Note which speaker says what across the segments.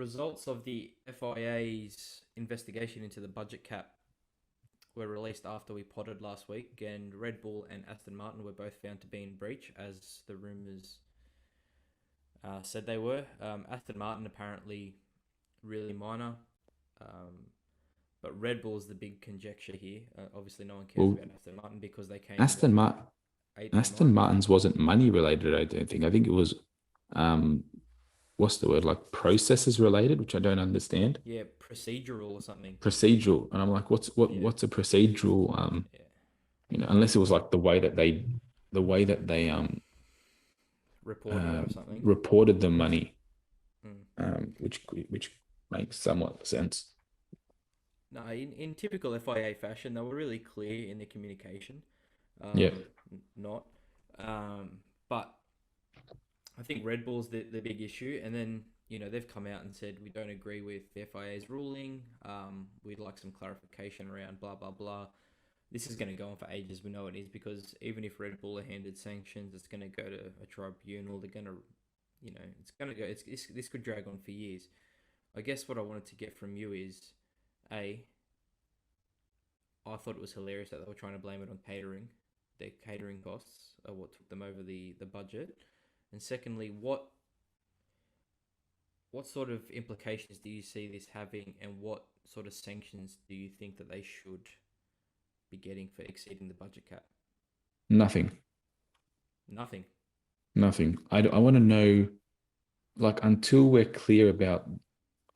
Speaker 1: results of the FIA's investigation into the budget cap were released after we potted last week, and Red Bull and Aston Martin were both found to be in breach, as the rumours said they were. Aston Martin apparently really minor, but Red Bull is the big conjecture here. Obviously, no one cares
Speaker 2: Well,
Speaker 1: about Aston Martin because they came
Speaker 2: Aston Martin,
Speaker 1: 8 or 9.
Speaker 2: Martin's wasn't money related, I don't think. I think it was, what's the word, like processes related, which I don't understand.
Speaker 1: Yeah, procedural or something.
Speaker 2: Procedural, and I'm like, what's a procedural? Unless it was like the way that they
Speaker 1: Reported it or something.
Speaker 2: reported the money,
Speaker 1: Mm.
Speaker 2: which makes somewhat sense.
Speaker 1: No, in typical FIA fashion, they were really clear in their communication.
Speaker 2: Yeah.
Speaker 1: Not. But I think Red Bull's the big issue. And then, they've come out and said, we don't agree with the FIA's ruling. We'd like some clarification around blah, blah, blah. This is going to go on for ages. We know it is, because even if Red Bull are handed sanctions, it's going to go to a tribunal. They're going to, it's going to go, this could drag on for years. I guess what I wanted to get from you is, I thought it was hilarious that they were trying to blame it on catering. Their catering costs are what took them over the budget. And secondly, what sort of implications do you see this having, and what sort of sanctions do you think that they should be getting for exceeding the budget cap?
Speaker 2: Nothing. I want to know, like, until we're clear about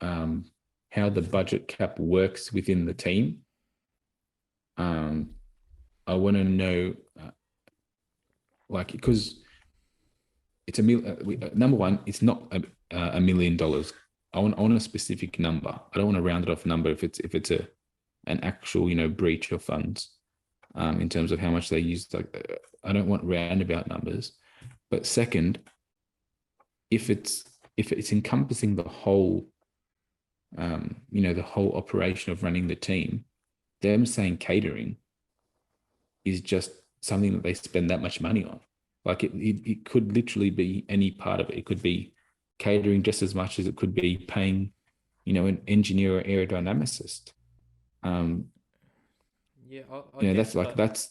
Speaker 2: how the budget cap works within the team, I want to know, like, because it's number one, it's not $1 million. I want a specific number. I don't want a rounded off number if it's an actual breach of funds, in terms of how much they use. Like, I don't want roundabout numbers. But second, if it's encompassing the whole, the whole operation of running the team, them saying catering is just something that they spend that much money on. Like, it could literally be any part of it. It could be catering just as much as it could be paying, an engineer or aerodynamicist.
Speaker 1: Yeah, I guess,
Speaker 2: that's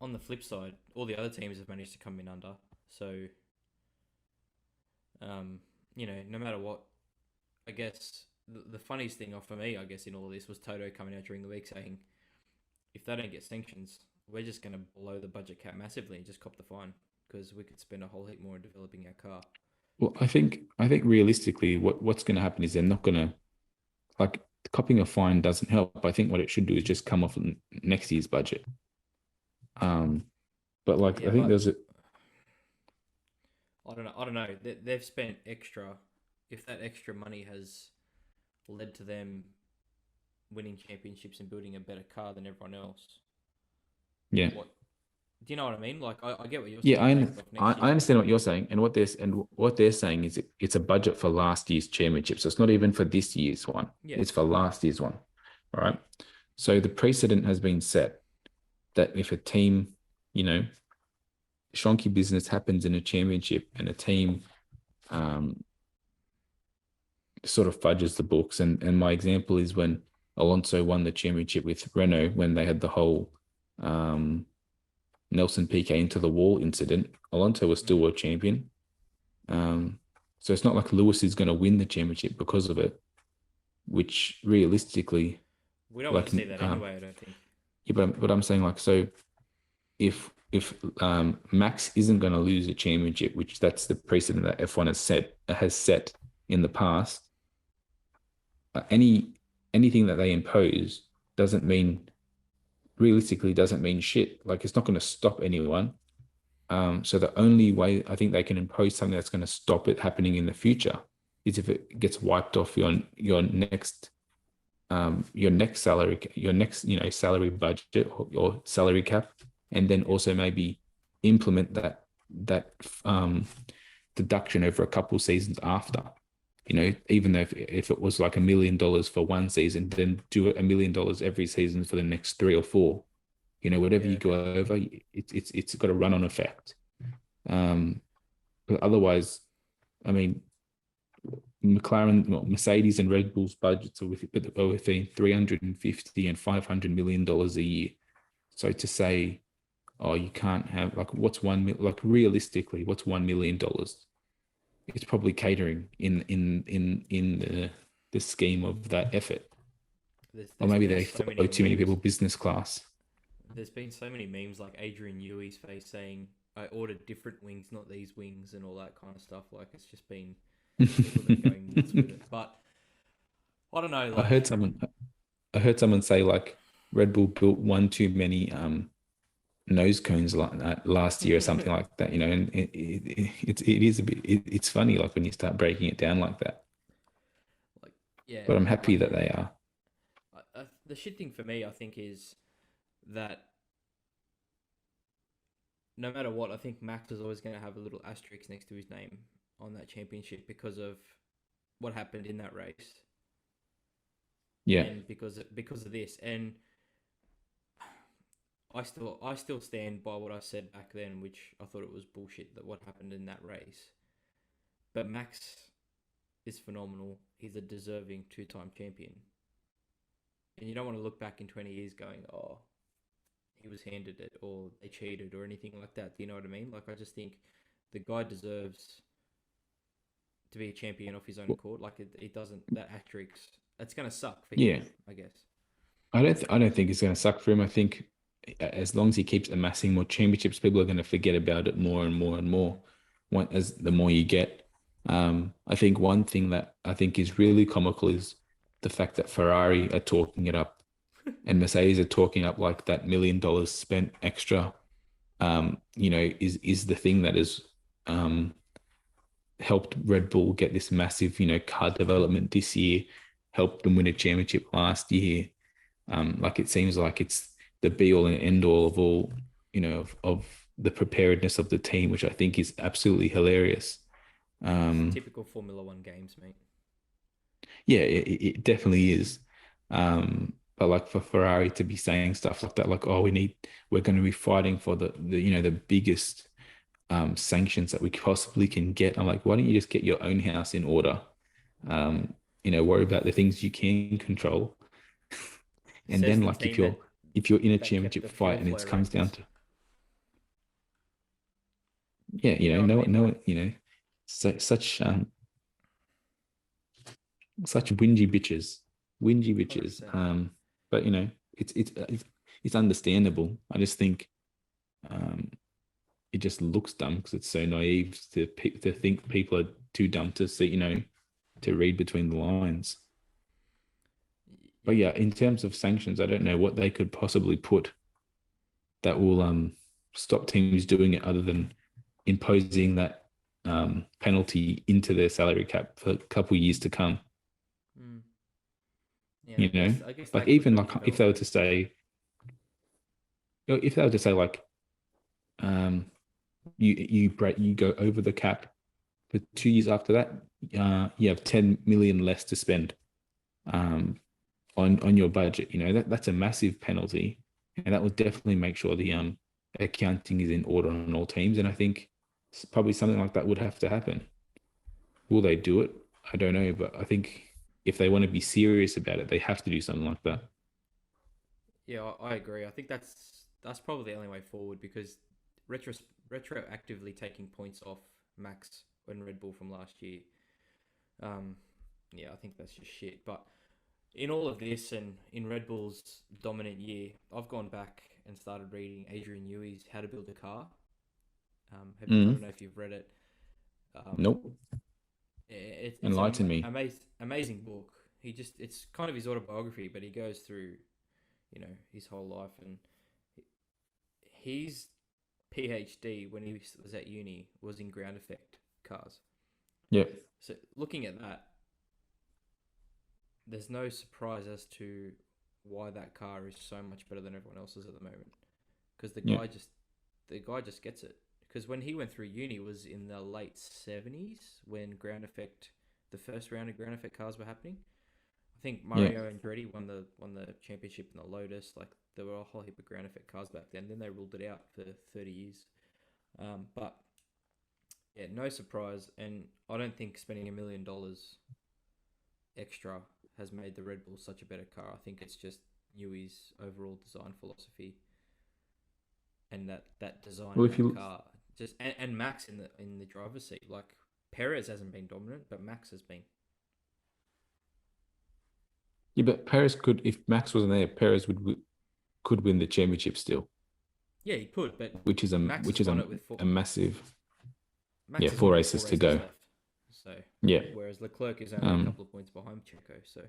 Speaker 1: on the flip side, all the other teams have managed to come in under. So, no matter what, I guess the funniest thing for me, I guess, in all of this was Toto coming out during the week saying, if they don't get sanctions, we're just going to blow the budget cap massively and just cop the fine, because we could spend a whole heap more in developing our car.
Speaker 2: Well, I think realistically, what's going to happen is they're not going to, like, copping a fine doesn't help. I think what it should do is just come off next year's budget. But like, yeah, I think there's a.
Speaker 1: I don't know. They've spent extra. If that extra money has led to them winning championships and building a better car than everyone else.
Speaker 2: Yeah.
Speaker 1: Do you know what I mean? Like, I get what you're
Speaker 2: saying.
Speaker 1: Yeah,
Speaker 2: I understand what you're saying, and what they're saying is it's a budget for last year's championship, so it's not even for this year's one. Yeah. It's for last year's one. All right. So the precedent has been set that if a team, shonky business happens in a championship and a team sort of fudges the books, and my example is when Alonso won the championship with Renault, when they had the whole Nelson Piquet into the wall incident. Alonso was still world champion. So it's not like Lewis is going to win the championship because of it, which realistically,
Speaker 1: we don't want to see that anyway, I don't think.
Speaker 2: Yeah, but I'm saying, like, so if Max isn't going to lose a championship, which that's the precedent that F1 has set in the past, anything that they impose realistically doesn't mean shit. Like, it's not going to stop anyone. So the only way I think they can impose something that's going to stop it happening in the future is if it gets wiped off your next salary, salary budget or salary cap, and then also maybe implement that deduction over a couple seasons after. Even though if it was like $1 million for one season, then do it $1 million every season for the next 3 or 4. Whatever you go over, it's got a run-on effect. But otherwise, I mean, Mercedes and Red Bull's budgets are within 350 and $500 million a year. So to say, oh, you can't have like what's like realistically, what's $1 million? It's probably catering in the scheme of that effort, or
Speaker 1: There's
Speaker 2: maybe
Speaker 1: been
Speaker 2: they
Speaker 1: so
Speaker 2: fly
Speaker 1: many
Speaker 2: too many people
Speaker 1: memes.
Speaker 2: business class.
Speaker 1: There's been so many memes like Adrian Newey's face saying, "I ordered different wings, not these wings," and all that kind of stuff. Like it's just been people have been going nuts with it. But I don't know.
Speaker 2: I
Speaker 1: Like
Speaker 2: heard someone I heard someone say like Red Bull built one too many nose cones like that last year or something like that, and it is a bit it's funny like when you start breaking it down like that.
Speaker 1: like yeah,
Speaker 2: But I'm
Speaker 1: and
Speaker 2: happy
Speaker 1: like
Speaker 2: that they are.
Speaker 1: the shit thing for me, I think, is that no matter what, I think Max is always going to have a little asterisk next to his name on that championship because of what happened in that race
Speaker 2: Yeah,
Speaker 1: and because of this. And I still stand by what I said back then, which I thought it was bullshit that what happened in that race. But Max is phenomenal. He's a deserving two-time champion, and you don't want to look back in 20 years going, "Oh, he was handed it," or "they cheated," or anything like that. Do you know what I mean? Like I just think the guy deserves to be a champion off his own
Speaker 2: well,
Speaker 1: accord. Like it doesn't that asterisk. It's gonna suck for him,
Speaker 2: yeah.
Speaker 1: I guess.
Speaker 2: I don't think it's going to suck for him. I think as long as he keeps amassing more championships, people are going to forget about it more and more and more. As the more you get, I think one thing that I think is really comical is the fact that Ferrari are talking it up and Mercedes are talking up like that $1 million spent extra. Is the thing that has um, helped Red Bull get this massive, car development this year, helped them win a championship last year. Like it seems like it's the be all and end all of all, of the preparedness of the team, which I think is absolutely hilarious.
Speaker 1: It's
Speaker 2: Um,
Speaker 1: typical Formula One games, mate.
Speaker 2: yeah, it definitely is. But like for Ferrari to be saying stuff like that, like, oh, we're going to be fighting for the biggest sanctions that we possibly can get. I'm like, why don't you just get your own house in order? Um, worry about the things you can control. And
Speaker 1: Says
Speaker 2: then
Speaker 1: the
Speaker 2: like
Speaker 1: team that
Speaker 2: if you're in a
Speaker 1: that kept
Speaker 2: championship
Speaker 1: the
Speaker 2: fight
Speaker 1: fuel
Speaker 2: and
Speaker 1: flow
Speaker 2: it comes down
Speaker 1: rates.
Speaker 2: to yeah,
Speaker 1: You know what I mean? Like
Speaker 2: such such whingy
Speaker 1: hundred
Speaker 2: bitches.
Speaker 1: percent.
Speaker 2: But it's understandable. I just think um it just looks dumb because it's so naive to think people are too dumb to see, to read between the lines. But
Speaker 1: Yeah,
Speaker 2: yeah, in terms of sanctions, I don't know what they could possibly put that will stop teams doing it other than imposing that penalty into their salary cap for a couple of years to come.
Speaker 1: mm. Yeah.
Speaker 2: You know,
Speaker 1: I guess
Speaker 2: like
Speaker 1: that could
Speaker 2: even
Speaker 1: be
Speaker 2: like if they were
Speaker 1: development.
Speaker 2: to say, if they were to say like, um, you go over the cap for 2 years after that, you have 10 million less to spend um, on your budget. That's a massive penalty, and that will definitely make sure the accounting is in order on all teams. And I think probably something like that would have to happen. Will they do it? I don't know, but I think if they want to be serious about it, they have to do something like that.
Speaker 1: Yeah, I agree. I think that's probably the only way forward because retro retroactively taking points off Max and Red Bull from last year. Um, yeah, I think that's just shit. But in all of this and in Red Bull's dominant year, I've gone back and started reading Adrian Newey's How to Build a Car. I don't
Speaker 2: Mm.
Speaker 1: know if you've read it. Um,
Speaker 2: Nope.
Speaker 1: it's an
Speaker 2: Enlighten me.
Speaker 1: amazing book. It's kind of his autobiography, but he goes through his whole life and his PhD when he was at uni was in ground effect cars.
Speaker 2: Yep.
Speaker 1: So looking at that, there's no surprise as to why that car is so much better than everyone else's at the moment because
Speaker 2: Yep.
Speaker 1: the guy just gets it. Because when he went through uni was in the late 70s when ground effect the first round of ground effect cars were happening. I think
Speaker 2: Yeah.
Speaker 1: Mario Andretti won the championship in the Lotus. Like there were a whole heap of ground effect cars back then. Then they ruled it out for 30 years. But Yeah, no surprise, and I don't think spending $1 million extra has made the Red Bull such a better car. I think it's just Yui's overall design philosophy and that design
Speaker 2: Well,
Speaker 1: in
Speaker 2: if
Speaker 1: that
Speaker 2: you
Speaker 1: car. Just and Max in the driver's seat. Like Perez hasn't been dominant, but Max has been.
Speaker 2: yeah, but Perez could, if Max wasn't there, Perez could win the championship still,
Speaker 1: Yeah, he could, but
Speaker 2: which is a
Speaker 1: Max has won it with
Speaker 2: a massive,
Speaker 1: Max
Speaker 2: yeah,
Speaker 1: has
Speaker 2: four
Speaker 1: won it with four
Speaker 2: races to
Speaker 1: races
Speaker 2: go.
Speaker 1: left. So
Speaker 2: Yeah.
Speaker 1: whereas Leclerc is only a
Speaker 2: Um,
Speaker 1: couple of points behind Checo. So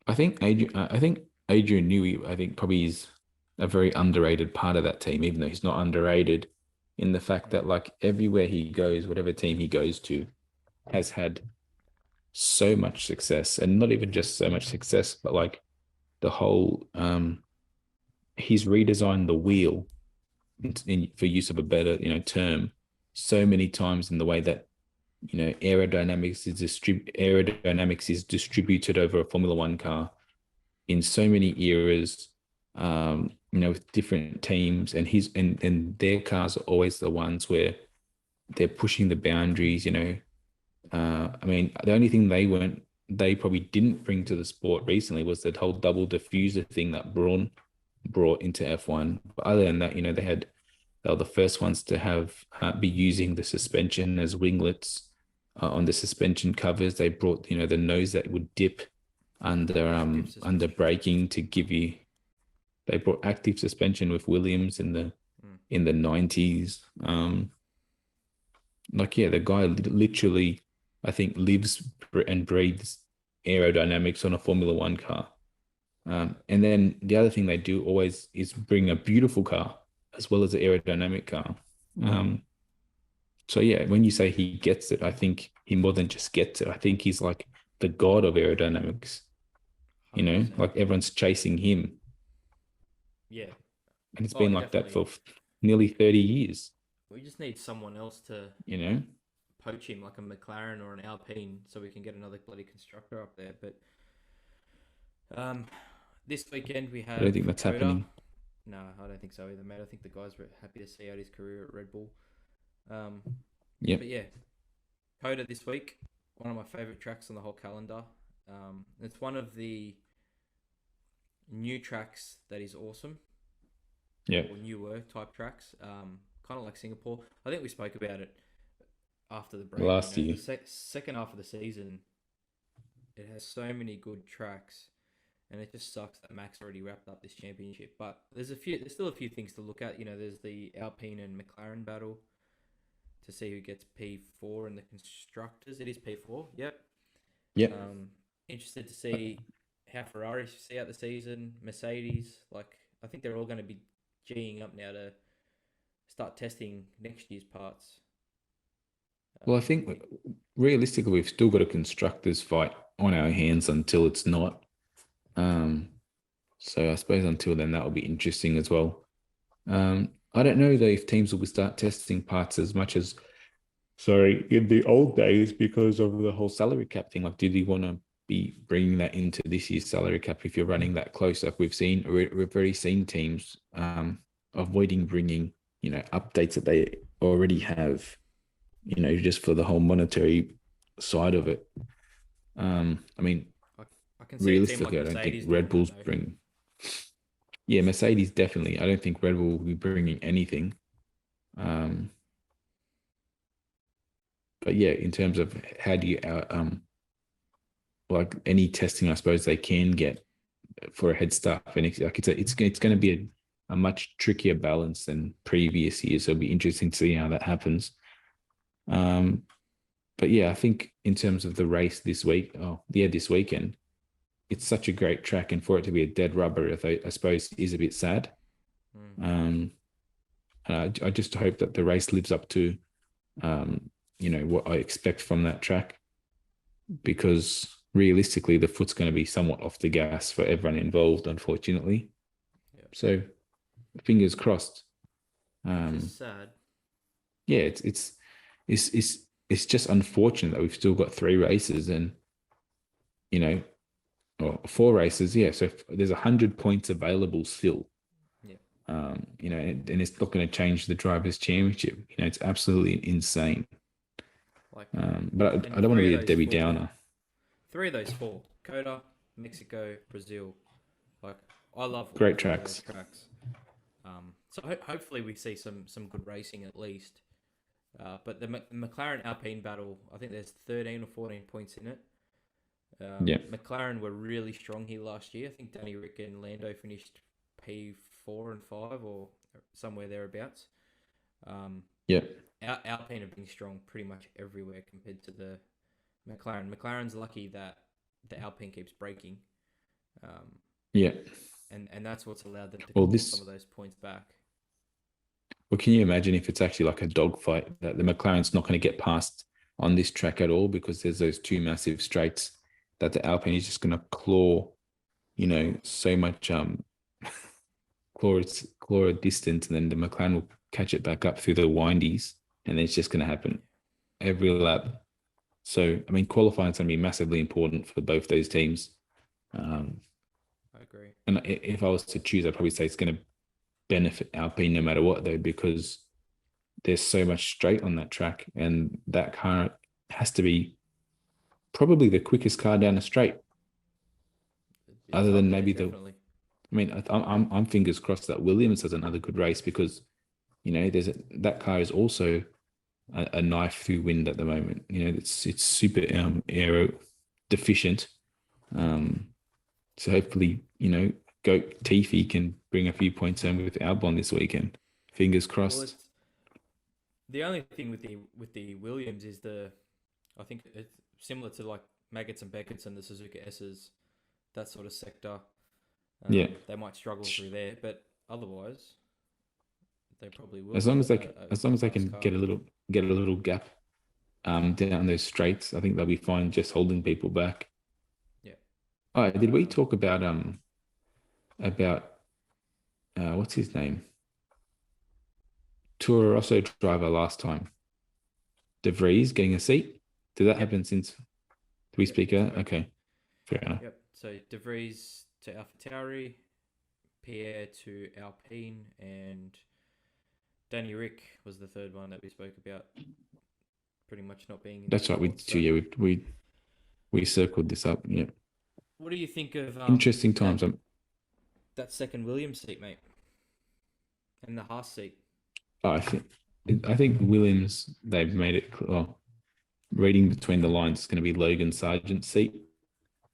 Speaker 2: I think Adrian Newey, I think probably is a very underrated part of that team, even though he's not underrated in the fact that like everywhere he goes, whatever team he goes to, has had so much success, and not even just so much success, but like the whole he's redesigned the wheel for use of a better term so many times in the way that aerodynamics is distributed over a Formula One car in so many eras, with different teams, and their cars are always the ones where they're pushing the boundaries. I mean, the only thing they probably didn't bring to the sport recently was that whole double diffuser thing that Braun brought into F1. But other than that, they were the first ones to have be using the suspension as winglets on the suspension covers. They brought the nose that would dip
Speaker 1: active
Speaker 2: under
Speaker 1: suspension.
Speaker 2: braking to give you. They brought active suspension with Williams
Speaker 1: Mm.
Speaker 2: in the 90s. Like yeah, the guy literally, I think, lives and breathes aerodynamics on a Formula One car. And then the other thing they do always is bring a beautiful car as well as an aerodynamic car. Um, so yeah, when you say he gets it, I think he more than just gets it. I think he's like the god of aerodynamics.
Speaker 1: 100%.
Speaker 2: Like everyone's chasing him,
Speaker 1: Yeah.
Speaker 2: and it's
Speaker 1: Oh,
Speaker 2: been like that
Speaker 1: definitely.
Speaker 2: for nearly 30 years.
Speaker 1: We just need someone else to
Speaker 2: You know,
Speaker 1: poach him, like a McLaren or an Alpine, so we can get another bloody constructor up there. But um, this weekend we
Speaker 2: I don't
Speaker 1: have
Speaker 2: think that's
Speaker 1: Coda.
Speaker 2: happening.
Speaker 1: No, I don't think so either, mate. I think the guys were happy to see out his career at Red Bull. Um,
Speaker 2: Yep.
Speaker 1: but yeah, Coda this week, one of my favorite tracks on the whole calendar. It's one of the new tracks that is awesome,
Speaker 2: Yep.
Speaker 1: or newer type tracks. Kind of like Singapore. I think we spoke about it after the break.
Speaker 2: Last
Speaker 1: The
Speaker 2: year.
Speaker 1: second half of the season, it has so many good tracks, and it just sucks that Max already wrapped up this championship. But there's still a few things to look at. There's the Alpine and McLaren battle to see who gets P4 in the constructors. It is P4. Yep.
Speaker 2: Yep.
Speaker 1: Um, Interested to see how Ferrari see out the season. Mercedes, like I think they're all going to be geeing up now to start testing next year's parts.
Speaker 2: Well, I think
Speaker 1: We
Speaker 2: realistically, we've still got a constructors fight on our hands until it's not. Um, so I suppose until then, that will be interesting as well. I don't know though if teams will start testing parts as much as, sorry, in the old days because of the whole salary cap thing. Like, did you want to be bringing that into this year's salary cap if you're running that close? Like we've already seen teams avoiding bringing updates that they already have, just for the whole monetary side of it. I mean,
Speaker 1: I, I can see a team like
Speaker 2: realistically, I don't think
Speaker 1: Mercedes
Speaker 2: Red
Speaker 1: doing that
Speaker 2: Bull's
Speaker 1: though.
Speaker 2: bring. Yeah, Mercedes definitely. I don't think Red Bull will be bringing anything. Um, but yeah, in terms of how do you like any testing, I suppose they can get for a head start for next year. Like it's going to be a much trickier balance than previous years. So it'll be interesting to see how that happens. Um, but yeah, I think in terms of the race this weekend, it's such a great track, and for it to be a dead rubber, I suppose, is a bit sad.
Speaker 1: Mm.
Speaker 2: Um, and I just hope that the race lives up to, what I expect from that track, because realistically, the foot's going to be somewhat off the gas for everyone involved, unfortunately.
Speaker 1: Yeah,
Speaker 2: So, fingers crossed.
Speaker 1: which is
Speaker 2: Um,
Speaker 1: sad.
Speaker 2: yeah, it's it's it's just unfortunate that we've still got 3 races and you know or 4 races. Yeah, so there's 100 points available still.
Speaker 1: Yeah,
Speaker 2: And it's not going to change the drivers' championship. It's absolutely insane.
Speaker 1: Like,
Speaker 2: But
Speaker 1: and
Speaker 2: I don't want to be a Debbie Downer.
Speaker 1: three of those four, Coda, Mexico, Brazil. Like, I love all
Speaker 2: Great
Speaker 1: three of those
Speaker 2: tracks.
Speaker 1: tracks. So hopefully we see some good racing at least. But the McLaren Alpine battle, I think there's 13 or 14 points in it.
Speaker 2: Yeah,
Speaker 1: McLaren were really strong here last year. I think Danny Rick and Lando finished P4 and 5 or somewhere thereabouts.
Speaker 2: yeah,
Speaker 1: Alpine have been strong pretty much everywhere compared to the McLaren. McLaren's lucky that the Alpine keeps breaking,
Speaker 2: yeah.
Speaker 1: and that's what's allowed them to
Speaker 2: Well,
Speaker 1: claw some
Speaker 2: this.
Speaker 1: of those points back.
Speaker 2: Well, can you imagine if it's actually like a dogfight that the McLaren's not going to get past on this track at all because there's those two massive straights that the Alpine is just going to claw, so much claw a distance, and then the McLaren will catch it back up through the windies, and then it's just going to happen every lap. So, I mean, qualifying is going to be massively important for both those teams.
Speaker 1: I agree.
Speaker 2: And if I was to choose, I'd probably say it's going to benefit Alpine no matter what, though, because there's so much straight on that track, and that car has to be probably the quickest car down the straight.
Speaker 1: It's
Speaker 2: Other
Speaker 1: up
Speaker 2: than
Speaker 1: there,
Speaker 2: maybe
Speaker 1: definitely.
Speaker 2: I mean, I'm fingers crossed that Williams has another good race because that car is also a knife through wind at the moment. It's super aero deficient. So hopefully, Goat Tiffy can bring a few points home with Albon this weekend. Fingers
Speaker 1: Well,
Speaker 2: crossed.
Speaker 1: it's the only thing with the Williams is I think it's similar to like Maggots and Beckett's and the Suzuka S's, that sort of sector.
Speaker 2: Yeah.
Speaker 1: They might struggle through there, but otherwise, they probably will
Speaker 2: As long
Speaker 1: have
Speaker 2: as they can,
Speaker 1: a
Speaker 2: as long as they
Speaker 1: fast
Speaker 2: can
Speaker 1: car.
Speaker 2: get a little gap down those straights, I think they'll be fine just holding people back.
Speaker 1: Yeah.
Speaker 2: All right, did we talk about what's his name? Toro Rosso driver last time. De Vries getting a seat. Did that
Speaker 1: Yep.
Speaker 2: happen since? Did we
Speaker 1: Yep.
Speaker 2: speak of that? Okay, fair enough.
Speaker 1: Yep. So De Vries to AlphaTauri, Pierre to Alpine, and Danny Rick was the third one that we spoke about. Pretty much not being in the
Speaker 2: That's right.
Speaker 1: sport. So,
Speaker 2: We circled this up. Yeah,
Speaker 1: what do you think of
Speaker 2: interesting
Speaker 1: that
Speaker 2: times.
Speaker 1: that second Williams seat, mate, and the Haas seat?
Speaker 2: I think Williams, they've made it. Well, reading between the lines, it's going to be Logan Sargent's seat.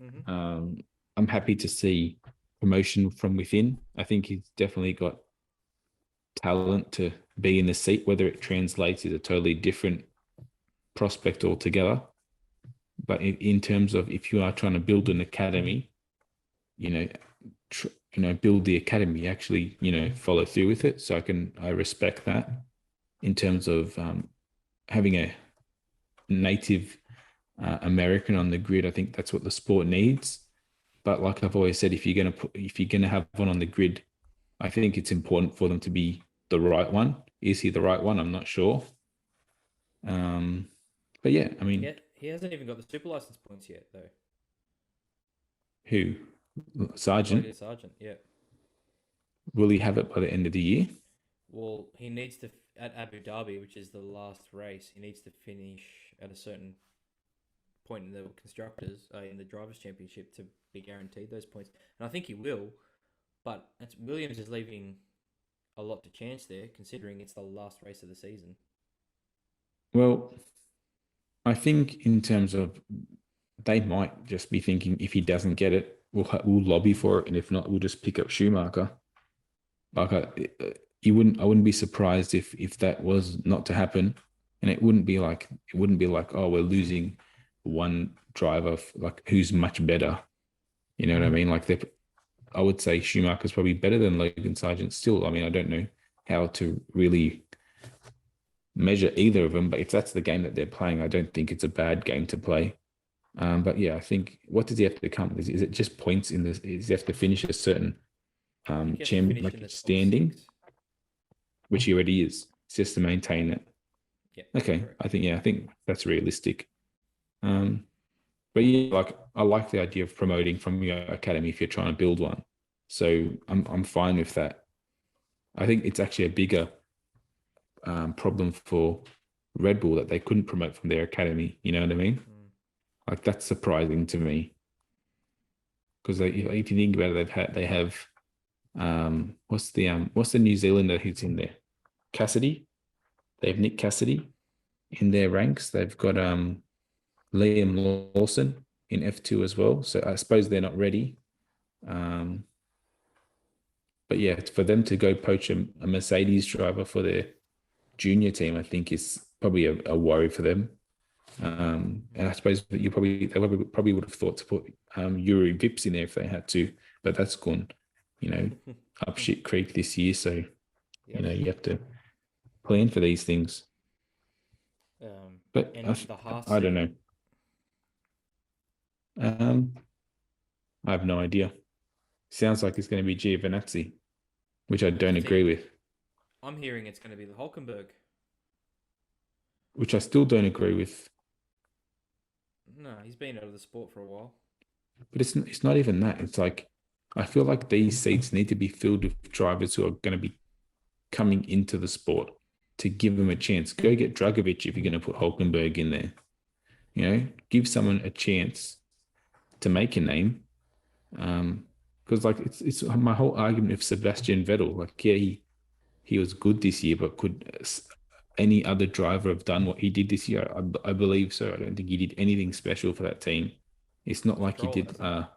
Speaker 1: Mm-hmm.
Speaker 2: I'm happy to see promotion from within. I think he's definitely got talent to be in the seat. Whether it translates is a totally different prospect altogether. But in terms of if you are trying to build an academy, build the academy, actually, follow through with it. So I respect that in terms of having a native American on the grid. I think that's what the sport needs. But like I've always said, if you're gonna have one on the grid, I think it's important for them to be the right one. Is he the right one? I'm not sure. But yeah, I mean,
Speaker 1: He hasn't even got the super license points yet, though.
Speaker 2: who? Sargent?
Speaker 1: Logan Sargent, yeah.
Speaker 2: Will he have it by the end of the year?
Speaker 1: Well, he needs to at Abu Dhabi, which is the last race. He needs to finish at a certain point in the constructors in the drivers' championship to be guaranteed those points, and I think he will. But Williams is leaving a lot to chance there, considering it's the last race of the season.
Speaker 2: Well, I think in terms of they might just be thinking if he doesn't get it, we'll lobby for it, and if not, we'll just pick up Schumacher. Like I wouldn't be surprised if that was not to happen, and it wouldn't be like oh, we're losing one driver like who's much better. You know what I mean? Like I would say Schumacher's probably better than Logan Sargent still. I mean, I don't know how to really measure either of them, but if that's the game that they're playing, I don't think it's a bad game to play. But yeah, I think what does he have to become? Is it just points in this? Does he have to finish a certain standing, which he already is? It's just to maintain it.
Speaker 1: Yeah.
Speaker 2: Okay,
Speaker 1: correct.
Speaker 2: I think that's realistic. But yeah, like I like the idea of promoting from your academy if you're trying to build one. So I'm fine with that. I think it's actually a bigger problem for Red Bull that they couldn't promote from their academy. You know what I mean?
Speaker 1: Mm.
Speaker 2: Like that's surprising to me because if you think about it, they have what's the New Zealander who's in there? Cassidy. They have Nick Cassidy in their ranks. They've got Liam Lawson in F2 as well. So I suppose they're not ready. Um, but yeah, for them to go poach a Mercedes driver for their junior team, I think is probably a worry for them. And I suppose that they probably would have thought to put Yuri Vips in there if they had to, but that's gone, you know, up shit creek this year. So
Speaker 1: Yep.
Speaker 2: you have to plan for these things. But
Speaker 1: And the Haas
Speaker 2: I don't know.
Speaker 1: seat.
Speaker 2: I have no idea. Sounds like it's going to be Giovinazzi, which I
Speaker 1: What do
Speaker 2: don't
Speaker 1: you
Speaker 2: agree
Speaker 1: think?
Speaker 2: with.
Speaker 1: I'm hearing it's going to be the Hulkenberg.
Speaker 2: Which I still don't agree with.
Speaker 1: No, he's been out of the sport for a while.
Speaker 2: But it's not even that. It's like I feel like these seats need to be filled with drivers who are going to be coming into the sport to give them a chance. Go get Dragovic if you're going to put Hulkenberg in there. Give someone a chance to make a name. Because like it's my whole argument of Sebastian Vettel. Like yeah, he was good this year, but could any other driver have done what he did this year? I believe so. I don't think he did anything special for that team. It's not like he
Speaker 1: Stroll
Speaker 2: did.
Speaker 1: hasn't.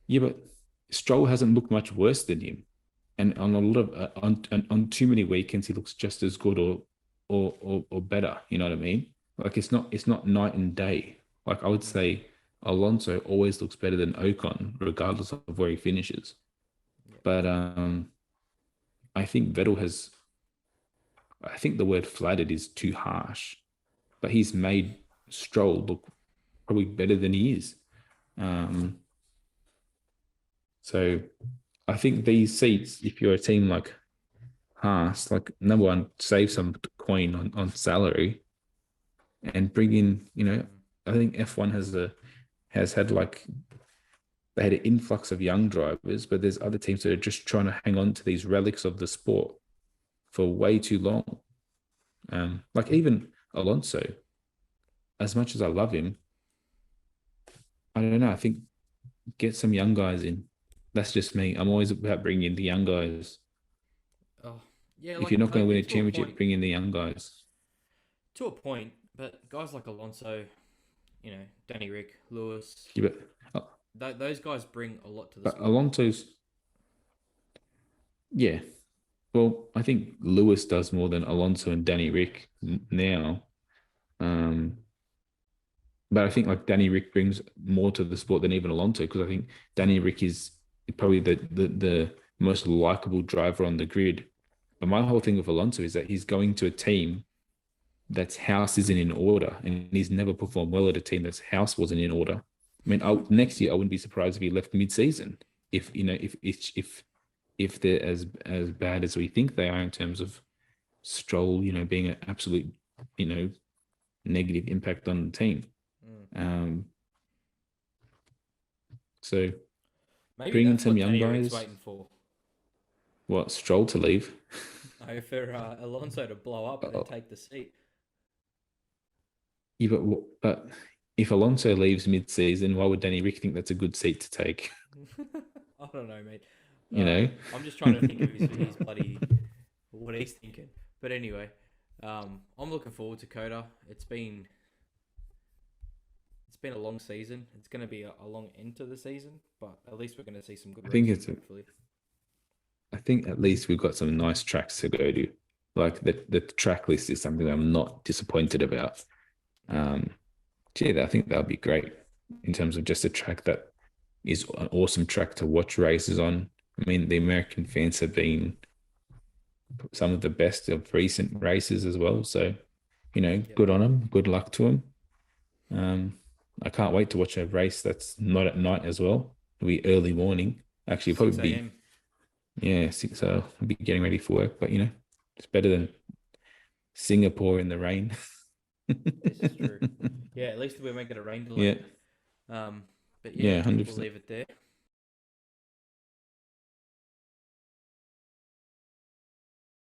Speaker 2: Yeah, but Stroll hasn't looked much worse than him, and on a lot of on too many weekends he looks just as good or better. You know what I mean? Like it's not night and day. Like I would
Speaker 1: Mm,
Speaker 2: say Alonso always looks better than Ocon, regardless of where he finishes.
Speaker 1: yeah.
Speaker 2: But I think Vettel has. I think the word flattered is too harsh, but he's made Stroll look probably better than he is. Um, so I think these seats, if you're a team like Haas, like number one, save some coin on salary and bring in,
Speaker 1: Mm,
Speaker 2: I think F1 has had like they had an influx of young drivers, but there's other teams that are just trying to hang on to these relics of the sport for way too long. Like even Alonso, as much as I love him, I don't know. I think get some young guys in. That's just me. I'm always about bringing in the young guys.
Speaker 1: oh, yeah,
Speaker 2: If
Speaker 1: like
Speaker 2: you're not going to win a
Speaker 1: to a point.
Speaker 2: championship, bring in the young guys.
Speaker 1: To a point, but guys like Alonso, Danny Rick, Lewis,
Speaker 2: Yeah,
Speaker 1: those guys bring a lot to the
Speaker 2: but
Speaker 1: sport.
Speaker 2: Alonso's, yeah. Well, I think Lewis does more than Alonso and Danny Rick now. Um, but I think like Danny Rick brings more to the sport than even Alonso because I think Danny Rick is probably the most likable driver on the grid. But my whole thing with Alonso is that he's going to a team that's house isn't in order, and he's never performed well at a team that's house wasn't in order. I mean, next year I wouldn't be surprised if he left mid-season. If they're as bad as we think they are in terms of Stroll, being an absolute, negative impact on the team.
Speaker 1: Mm.
Speaker 2: Um, so
Speaker 1: Maybe
Speaker 2: bring in
Speaker 1: that's
Speaker 2: some
Speaker 1: what
Speaker 2: young
Speaker 1: Danny Rick's
Speaker 2: guys.
Speaker 1: waiting for.
Speaker 2: What Stroll to leave?
Speaker 1: No, for Alonso to blow up and then
Speaker 2: Uh,
Speaker 1: take the seat.
Speaker 2: yeah, but if Alonso leaves mid-season, why would Danny Rick think that's a good seat to take?
Speaker 1: I don't know, mate.
Speaker 2: You know.
Speaker 1: I'm just trying to think of his bloody what he's thinking. But anyway, I'm looking forward to Coda. It's been a long season. It's going to be a long end to the season, but at least we're going to see some good
Speaker 2: I think
Speaker 1: racing,
Speaker 2: it's.
Speaker 1: hopefully.
Speaker 2: I think at least we've got some nice tracks to go to. Like the track list is something I'm not disappointed about.
Speaker 1: Yeah,
Speaker 2: Um, yeah, I think that would be great in terms of just a track that is an awesome track to watch races on. I mean, the American fans have been some of the best of recent races as well. So,
Speaker 1: yep.
Speaker 2: good on them. Good luck to them. I can't wait to watch a race that's not at night as well. It'll be early morning. Actually, it'll
Speaker 1: Six
Speaker 2: probably be,
Speaker 1: a.m.
Speaker 2: yeah, six. So I'll be getting ready for work, but it's better than Singapore in the rain.
Speaker 1: This is true. Yeah, at least we won't get a rain
Speaker 2: Yeah,
Speaker 1: delay. Um, but yeah, I
Speaker 2: yeah,
Speaker 1: think we'll
Speaker 2: 100%.
Speaker 1: leave it there.